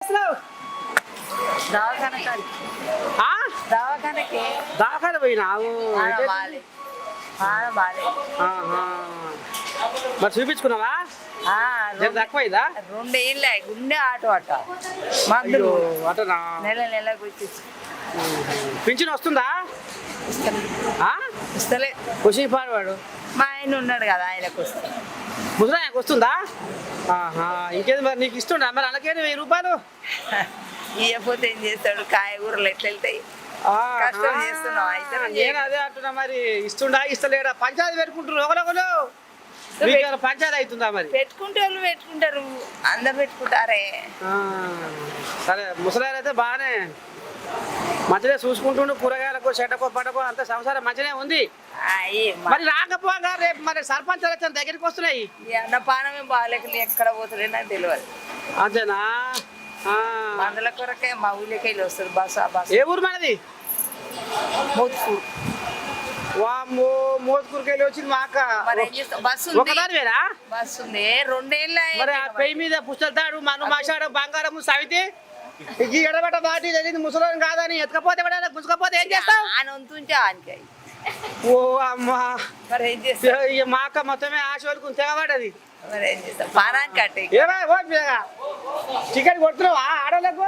అసలు దవాఖానకి ఆ? దవాఖానకి దాఖలు పోయినావు బాలే బాలే ఆహా. మరి చూపించుకున్నావా జర తక్కువైందా రెండేళ్ళ గుండె ఆటో అట అయ్యో మందులు అటనా నెల నెల గుర్తించు పింఛన్ వస్తుందా ఆ? ఇస్తలే ఖుషి పాడవాడు మా ఆయన ఉన్నాడు కదా ఆయనకు వస్తుంది ముసలాయనకు వస్తుందా ఆహా ఇంకేది మరి నీకు ఇస్తుండా మరి అలాగే 1000 రూపాయలు ఇవ్వకపోతే ఏం చేస్తాడు కాయగూరలు ఎట్లా వెళ్తాయి ఆహా. కష్టం చేస్తున్నావా? ఇద్దరం నేను అదే అంటున్నా మరి ఇస్తుండా ఇస్తలేడా పంచాయతీ పెట్టుకుంటారు ఒకరొకరు పంచాయతీ అవుతుందా మరి పెట్టుకుంటే వాళ్ళు పెట్టుకుంటారు అందరు పెట్టుకుంటారే ఆ, సరే ముసలాయన అయితే బాగానే మంచిగా చూసుకుంటుండు కూరగాయలకు చెడ్డకో పడకో అంత సంసారం మంచిగానే ఉంది అయ్యి మరి రాకపోగా రేపు మరి సర్పంచ్ ఎలక్షన్ దగ్గరికి వస్తున్నాయి అన్నపానమే బాగాలేక ఎక్కడ పోతుండే నాకు తెలియదు అంతేనా ఆ. మందుల కొరకే మా ఊళ్ళోకి వెళ్ళి వస్తారు బస్సు ఆ బస్సు ఏ ఊరు మనది మోత్కూరు వామ్మో మోతుకూరుకి వెళ్ళి వచ్చింది మా అక్క మరి ఏం చేస్తాం బస్సు ఉంది ఒకదానివేనా బస్సు ఉంది రెండేళ్ళ మరి ఆ పెయి మీద పుస్తలతాడు మను మాషాడు బంగారం సవితి ఈ ఎడబెట్ట బాటి తెలియదు ముసలోని కాదని ఎత్తుకపోతే కూడా గుంజుకపోతే ఏం చేస్తావు ఆయన వంతుంటే ఆయనకి ఓ అమ్మా మరి ఏం చేస్తాం ఇక మా అక్క మొత్తమే ఆశ వరకు తెగబడ్డది మరి ఏం చేస్తాం పానానికి కట్టే ఏమై ఓ టికెట్ కొడుతున్నావా ఆడోళ్ళకు